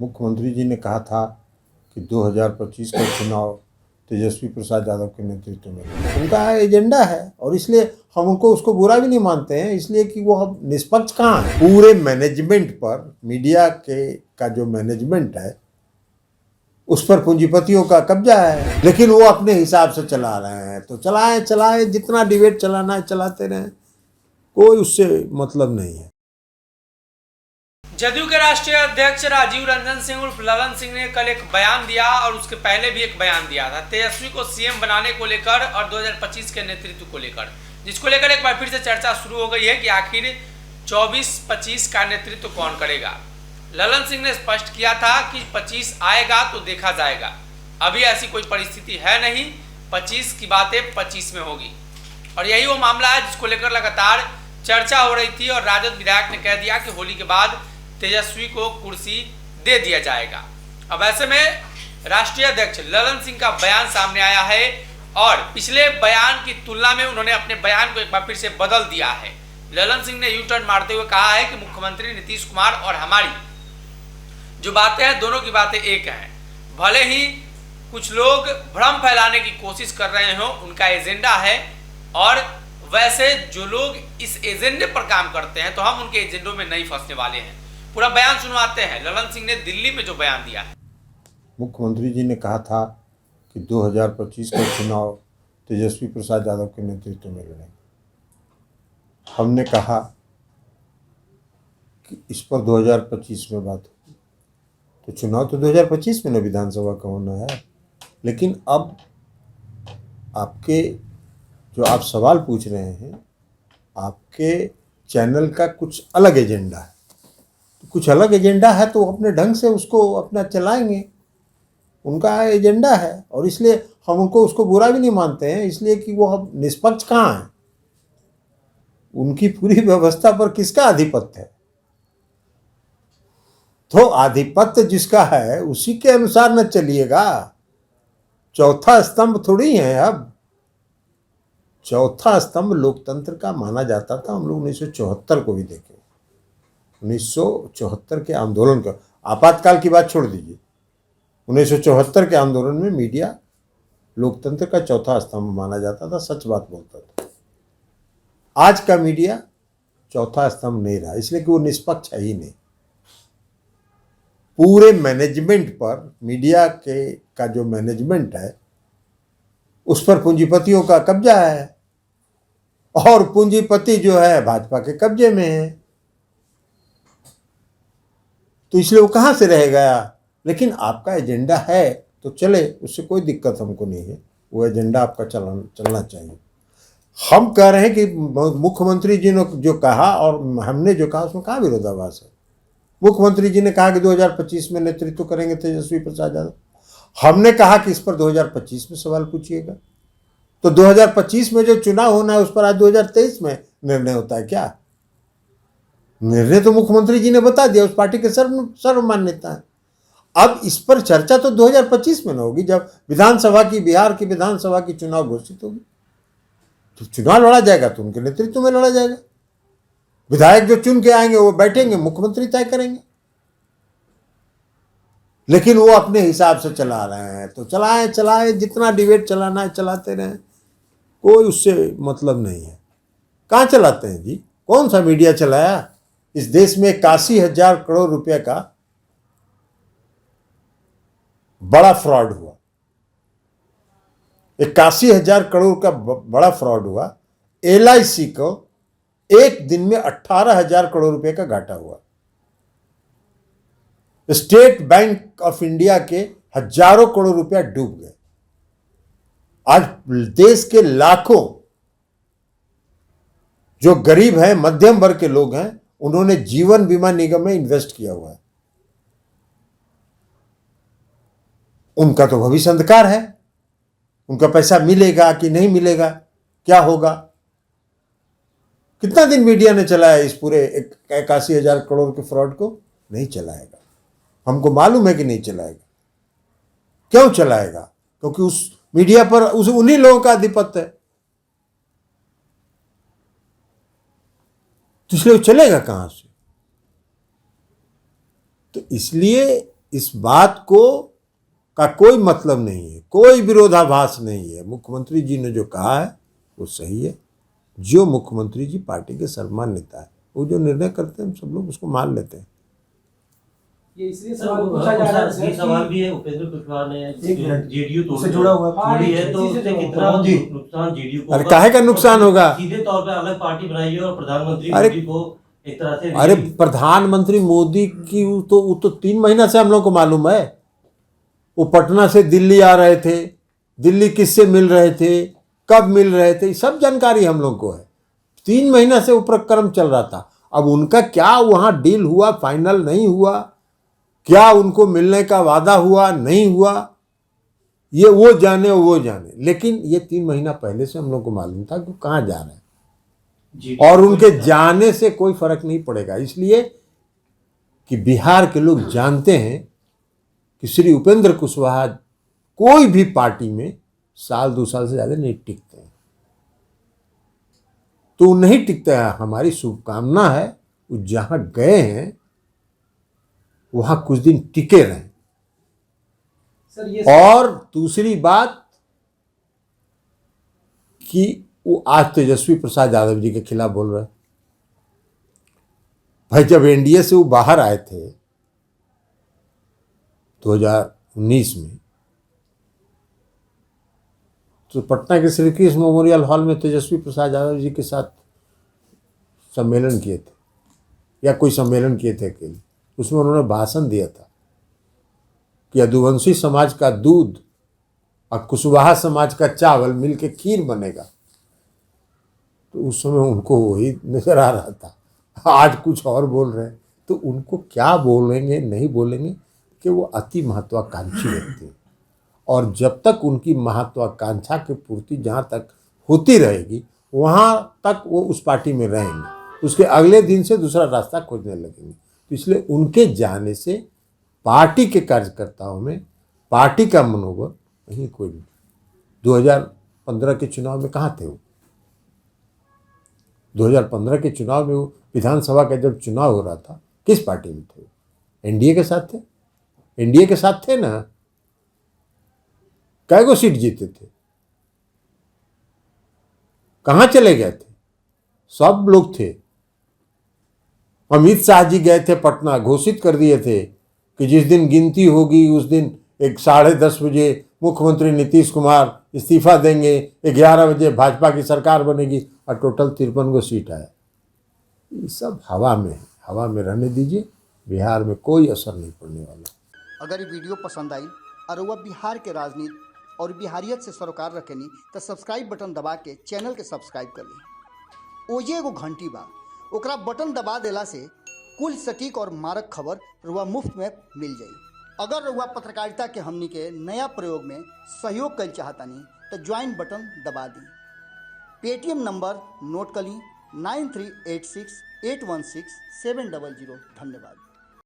मुख्यमंत्री जी ने कहा था कि 2025 का चुनाव तेजस्वी प्रसाद यादव के नेतृत्व में होगा। उनका एजेंडा है और इसलिए हम उनको उसको बुरा भी नहीं मानते हैं, इसलिए कि वो हम निष्पक्ष कहाँ है। पूरे मैनेजमेंट पर, मीडिया के का जो मैनेजमेंट है उस पर पूंजीपतियों का कब्जा है, लेकिन वो अपने हिसाब से चला रहे हैं। तो चलाएं, जितना डिबेट चलाना है चलाते रहें, कोई उससे मतलब नहीं है। जदयू के राष्ट्रीय अध्यक्ष राजीव रंजन सिंह उर्फ ललन सिंह ने कल एक बयान दिया और उसके पहले भी एक बयान दिया था तेजस्वी को सीएम बनाने को लेकर और 2025 के नेतृत्व को लेकर, जिसको लेकर एक बार फिर से चर्चा शुरू हो गई है कि आखिर 24-25 का नेतृत्व कौन करेगा। ललन सिंह ने स्पष्ट किया था कि 25 आएगा तो देखा जाएगा, अभी ऐसी कोई परिस्थिति है नहीं, 25 की बातें 25 में होगी। और यही वो मामला है जिसको लेकर लगातार चर्चा हो रही थी और राजद विधायक ने कह दिया कि होली के बाद तेजस्वी को कुर्सी दे दिया जाएगा। अब ऐसे में राष्ट्रीय अध्यक्ष ललन सिंह का बयान सामने आया है और पिछले बयान की तुलना में उन्होंने अपने बयान को एक बार फिर से बदल दिया है। ललन सिंह ने यू टर्न मारते हुए कहा है कि मुख्यमंत्री नीतीश कुमार और हमारी जो बातें हैं दोनों की बातें एक हैं। भले ही कुछ लोग भ्रम फैलाने की कोशिश कर रहे हो, उनका एजेंडा है, और वैसे जो लोग इस एजेंडे पर काम करते हैं तो हम उनके एजेंडों में नहीं फंसने वाले हैं। पूरा बयान सुनवाते हैं ललन सिंह ने दिल्ली में जो बयान दिया है। मुख्यमंत्री जी ने कहा था कि 2025 का चुनाव तेजस्वी प्रसाद यादव के नेतृत्व में लड़ेंगे। हमने कहा कि इस पर 2025 में बात होगी, तो चुनाव तो 2025 में ना विधानसभा का होना है। लेकिन अब आपके जो आप सवाल पूछ रहे हैं, आपके चैनल का कुछ अलग एजेंडा है। कुछ अलग एजेंडा है तो अपने ढंग से उसको अपना चलाएंगे, उनका एजेंडा है और इसलिए हम उनको उसको बुरा भी नहीं मानते हैं, इसलिए कि वो हम निष्पक्ष कहाँ हैं। उनकी पूरी व्यवस्था पर किसका आधिपत्य है? तो आधिपत्य जिसका है उसी के अनुसार न चलिएगा। चौथा स्तंभ थोड़ी है। अब चौथा स्तंभ लोकतंत्र का माना जाता था। हम लोग 1974 को भी देखे, 1974 के आंदोलन का, आपातकाल की बात छोड़ दीजिए, 1974 के आंदोलन में मीडिया लोकतंत्र का चौथा स्तंभ माना जाता था, सच बात बोलता था। आज का मीडिया चौथा स्तंभ नहीं रहा, इसलिए कि वो निष्पक्ष है ही नहीं। पूरे मैनेजमेंट पर, मीडिया के का जो मैनेजमेंट है उस पर पूंजीपतियों का कब्जा है और पूंजीपति जो है भाजपा के कब्जे में है, तो इसलिए वो कहाँ से रह गया। लेकिन आपका एजेंडा है तो चले, उससे कोई दिक्कत हमको नहीं है। वो एजेंडा आपका चलना चाहिए। हम कह रहे हैं कि मुख्यमंत्री जी ने जो कहा और हमने जो कहा उसमें कहाँ विरोधाभास है। मुख्यमंत्री जी ने कहा कि 2025 में नेतृत्व करेंगे तेजस्वी प्रसाद यादव। हमने कहा कि इस पर 2025 में सवाल पूछिएगा। तो 2025 में जो चुनाव होना है उस पर आज 2023 में निर्णय होता है क्या? निर्णय तो मुख्यमंत्री जी ने बता दिया, उस पार्टी के सर्वमान्यता है। अब इस पर चर्चा तो 2025 में न होगी, जब विधानसभा की, बिहार की विधानसभा की चुनाव घोषित होगी तो चुनाव लड़ा जाएगा, तो उनके नेतृत्व में लड़ा जाएगा। विधायक जो चुन के आएंगे वो बैठेंगे, मुख्यमंत्री तय करेंगे। लेकिन वो अपने हिसाब से चला रहे हैं, तो चलाएं, जितना डिबेट चलाना है चलाते रहें, कोई उससे मतलब नहीं है। कहाँ चलाते हैं जी? कौन सा मीडिया चलाया? इस देश में 81,000 करोड़ रुपए का बड़ा फ्रॉड हुआ। 81,000 करोड़ का बड़ा फ्रॉड हुआ। LIC को एक दिन में 18,000 करोड़ रुपए का घाटा हुआ। स्टेट बैंक ऑफ इंडिया के हजारों करोड़ रुपया डूब गए। आज देश के लाखों जो गरीब हैं, मध्यम वर्ग के लोग हैं, उन्होंने जीवन बीमा निगम में इन्वेस्ट किया हुआ है। उनका तो भविष्य अंधकार है। उनका पैसा मिलेगा कि नहीं मिलेगा, क्या होगा? कितना दिन मीडिया ने चलाया इस पूरे 81,000 करोड़ के फ्रॉड को? नहीं चलाएगा। हमको मालूम है कि नहीं चलाएगा। क्यों चलाएगा? क्योंकि उस मीडिया पर उन्हीं लोगों का आधिपत्य है, तो इसलिए चलेगा कहां से? तो इसलिए इस बात को का कोई मतलब नहीं है, कोई विरोधाभास नहीं है। मुख्यमंत्री जी ने जो कहा है वो सही है। जो मुख्यमंत्री जी पार्टी के सर्वमान्य नेता है, वो जो निर्णय करते हैं हम सब लोग उसको मान लेते हैं। ये इसलिए सवाल पूछा जा रहा है। ये सवाल भी है, उपेंद्र कुशवाहा ने जेडीयू से जुड़ा हुआ तोड़ी है, तो उससे कितना नुकसान जेडीयू को? अरे काहे का नुकसान होगा? सीधे तौर पे अलग पार्टी बनाई है और प्रधानमंत्री अरे मोदी को एक तरह से अरे प्रधानमंत्री मोदी की वो तो 3 महीना से हम लोग को मालूम है। वो पटना से दिल्ली आ रहे थे, दिल्ली किससे मिल रहे थे, कब मिल रहे थे, सब जानकारी हम लोग को है। 3 महीना से वो प्रक्रम चल रहा था। अब उनका क्या वहां डील हुआ, फाइनल नहीं हुआ, क्या उनको मिलने का वादा हुआ नहीं हुआ, ये वो जाने वो जाने। लेकिन ये 3 महीना पहले से हम लोग को मालूम था कि कहाँ जा रहे हैं, और उनके जाने से कोई फर्क नहीं पड़ेगा। इसलिए कि बिहार के लोग जानते हैं कि श्री उपेंद्र कुशवाहा कोई भी पार्टी में 1-2 साल से ज्यादा नहीं टिकते हैं, तो नहीं टिकते हैं। हमारी शुभकामना है वो जहां गए हैं वहां कुछ दिन टिके रहें। सर ये और दूसरी बात कि वो आज तेजस्वी प्रसाद यादव जी के खिलाफ बोल रहे हैं। भाई जब एनडीए से वो बाहर आए थे 2019 में, तो पटना के श्री कृष्ण मेमोरियल हॉल में तेजस्वी प्रसाद यादव जी के साथ सम्मेलन किए थे, या कोई सम्मेलन किए थे अकेले। उसमें उन्होंने भाषण दिया था कि यदुवंशी समाज का दूध और कुशवाहा समाज का चावल मिलके खीर बनेगा। तो उस समय उनको वही नजर आ रहा था। आज कुछ और बोल रहे हैं, तो उनको क्या बोलेंगे नहीं बोलेंगे कि वो अति महत्वाकांक्षी व्यक्ति है, और जब तक उनकी महत्वाकांक्षा की पूर्ति जहाँ तक होती रहेगी वहाँ तक वो उस पार्टी में रहेंगे। उसके अगले दिन से दूसरा रास्ता खोजने लगेंगे। तो इसलिए उनके जाने से पार्टी के कार्यकर्ताओं में पार्टी का मनोबल कहीं कोई नहीं। 2015 के चुनाव में कहाँ थे वो? 2015 के चुनाव में वो विधानसभा का जब चुनाव हो रहा था, किस पार्टी में थे? एनडीए के साथ थे। एनडीए के साथ थे ना। कै गो सीट जीते थे? कहाँ चले गए थे? सब लोग थे। अमित शाह जी गए थे पटना, घोषित कर दिए थे कि जिस दिन गिनती होगी उस दिन 10:30 बजे मुख्यमंत्री नीतीश कुमार इस्तीफा देंगे, 11 बजे भाजपा की सरकार बनेगी, और टोटल 53 गो सीट आया। ये सब हवा में है, हवा में रहने दीजिए। बिहार में कोई असर नहीं पड़ने वाला। अगर ये वीडियो पसंद आई और वह बिहार के राजनीति और बिहारियत से सरोकार रखेनी तो सब्सक्राइब बटन दबा के चैनल के सब्सक्राइब कर ली। ओजे एगो घंटी बा, ओकरा बटन दबा देला से कुल सटीक और मारक खबर रुआ मुफ्त में मिल जाई। अगर रुआ पत्रकारिता के हमनी के नया प्रयोग में सहयोग कर चाहतानी तो ज्वाइन बटन दबा दी। पेटीएम नंबर नोट कर ली 9386816700। धन्यवाद।